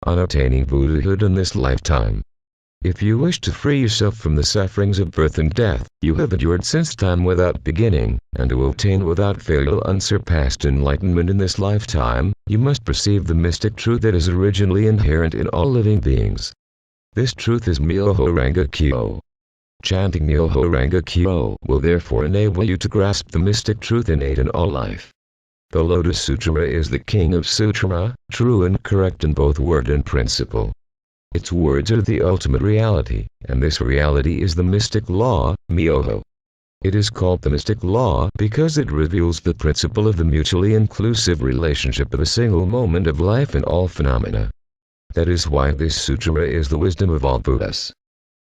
on attaining Buddhahood in this lifetime. If you wish to free yourself from the sufferings of birth and death, you have endured since time without beginning, and to obtain without fail unsurpassed enlightenment in this lifetime, you must perceive the mystic truth that is originally inherent in all living beings. This truth is Myoho Renge Kyo. Chanting Myoho Renge Kyo will therefore enable you to grasp the mystic truth innate in all life. The Lotus Sutra is the king of sutra, true and correct in both word and principle. Its words are the ultimate reality, and this reality is the mystic law, Myoho. It is called the mystic law because it reveals the principle of the mutually inclusive relationship of a single moment of life in all phenomena. That is why this sutra is the wisdom of all Buddhas.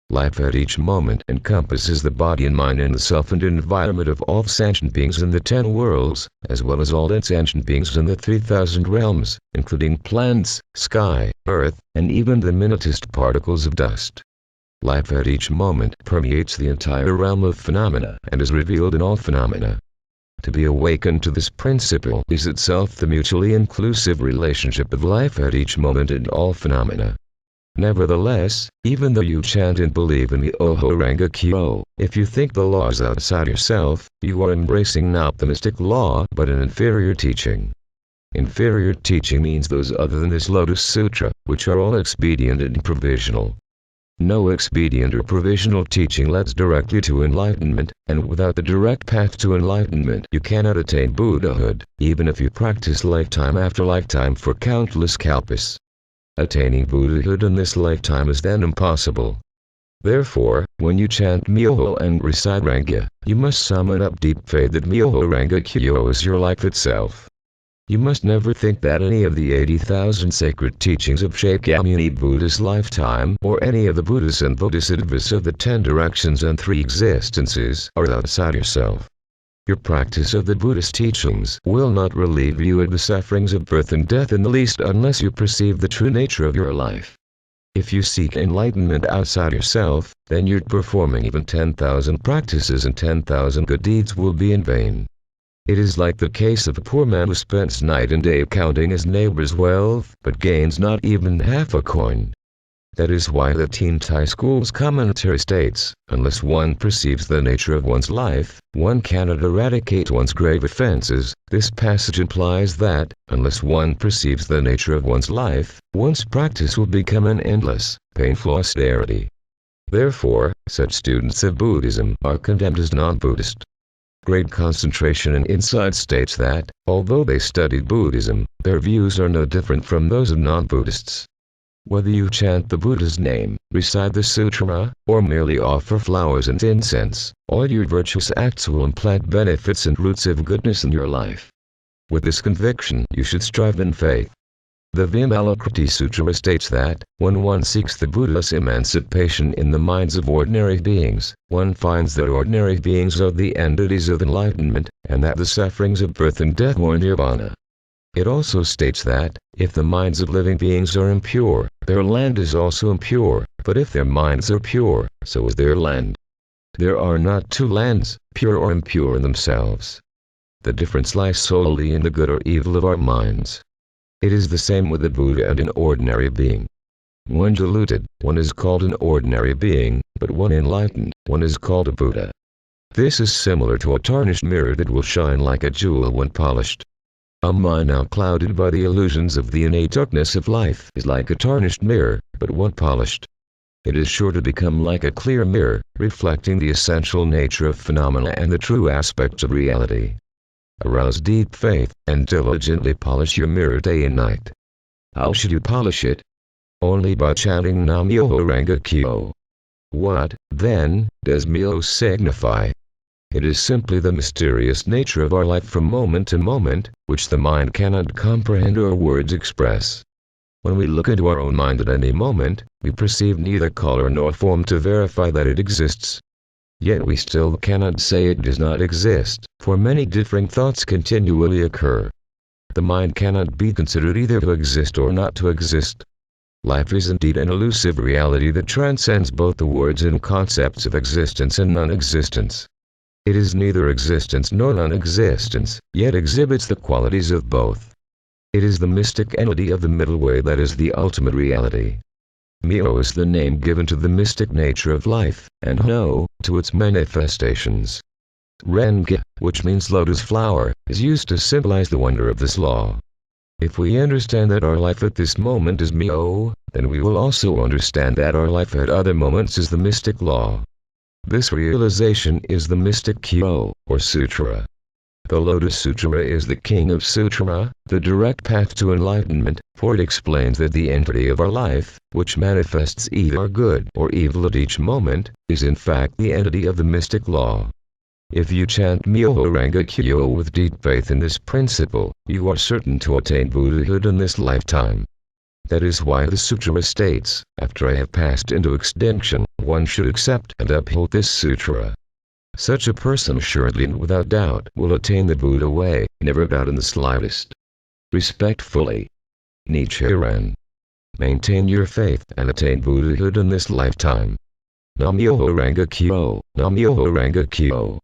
Life at each moment encompasses the body and mind and the self and environment of all sentient beings in the 10 worlds, as well as all insentient beings in the 3,000 realms, including plants, sky, earth, and even the minutest particles of dust. Life at each moment permeates the entire realm of phenomena and is revealed in all phenomena. To be awakened to this principle is itself the mutually inclusive relationship of life at each moment in all phenomena. Nevertheless, even though you chant and believe in the Myoho Renge Kyo, if you think the law is outside yourself, you are embracing not the mystic law but an inferior teaching. Inferior teaching means those other than this Lotus Sutra, which are all expedient and provisional. No expedient or provisional teaching leads directly to enlightenment, and without the direct path to enlightenment you cannot attain Buddhahood, even if you practice lifetime after lifetime for countless kalpas. Attaining Buddhahood in this lifetime is then impossible. Therefore, when you chant Myoho and recite Renge, you must summon up deep faith that Myoho Renge Kyo is your life itself. You must never think that any of the 80,000 sacred teachings of Shakyamuni Buddha's lifetime or any of the Buddhas and Bodhisattvas of the 10 directions and 3 existences are outside yourself. Your practice of the Buddhist teachings will not relieve you of the sufferings of birth and death in the least unless you perceive the true nature of your life. If you seek enlightenment outside yourself, then your performing even 10,000 practices and 10,000 good deeds will be in vain. It is like the case of a poor man who spends night and day counting his neighbor's wealth, but gains not even half a coin. That is why the Teen Tai School's commentary states, unless one perceives the nature of one's life, one cannot eradicate one's grave offenses. This passage implies that, unless one perceives the nature of one's life, one's practice will become an endless, painful austerity. Therefore, such students of Buddhism are condemned as non-Buddhist. Great Concentration and Insight states that, although they studied Buddhism, their views are no different from those of non-Buddhists. Whether you chant the Buddha's name, recite the sutra, or merely offer flowers and incense, all your virtuous acts will implant benefits and roots of goodness in your life. With this conviction, you should strive in faith. The Vimalakirti Sutra states that, when one seeks the Buddha's emancipation in the minds of ordinary beings, one finds that ordinary beings are the entities of enlightenment, and that the sufferings of birth and death are nirvana. It also states that, if the minds of living beings are impure, their land is also impure, but if their minds are pure, so is their land. There are not 2 lands, pure or impure in themselves. The difference lies solely in the good or evil of our minds. It is the same with the Buddha and an ordinary being. One deluded, one is called an ordinary being, but one enlightened, one is called a Buddha. This is similar to a tarnished mirror that will shine like a jewel when polished. A mind now clouded by the illusions of the innate darkness of life is like a tarnished mirror, but when polished, it is sure to become like a clear mirror, reflecting the essential nature of phenomena and the true aspects of reality. Arouse deep faith, and diligently polish your mirror day and night. How should you polish it? Only by chanting Nam-myoho Renge Kyo. What, then, does Myoho signify? It is simply the mysterious nature of our life from moment to moment, which the mind cannot comprehend or words express. When we look into our own mind at any moment, we perceive neither color nor form to verify that it exists. Yet we still cannot say it does not exist, for many differing thoughts continually occur. The mind cannot be considered either to exist or not to exist. Life is indeed an elusive reality that transcends both the words and concepts of existence and non-existence. It is neither existence nor non-existence, yet exhibits the qualities of both. It is the mystic entity of the middle way that is the ultimate reality. Myo is the name given to the mystic nature of life, and No to its manifestations. Renge, which means lotus flower, is used to symbolize the wonder of this law. If we understand that our life at this moment is Myo, then we will also understand that our life at other moments is the mystic law. This realization is the mystic Kyo, or Sutra. The Lotus Sutra is the king of sutra, the direct path to enlightenment, for it explains that the entity of our life, which manifests either good or evil at each moment, is in fact the entity of the mystic law. If you chant Myoho Renge Kyo with deep faith in this principle, you are certain to attain Buddhahood in this lifetime. That is why the sutra states, after I have passed into extinction, one should accept and uphold this sutra. Such a person assuredly and without doubt will attain the Buddha way, never doubt in the slightest. Respectfully, Nichiren. Maintain your faith and attain Buddhahood in this lifetime. Nam-myoho Renge Kyo, Nam-myoho Renge Kyo.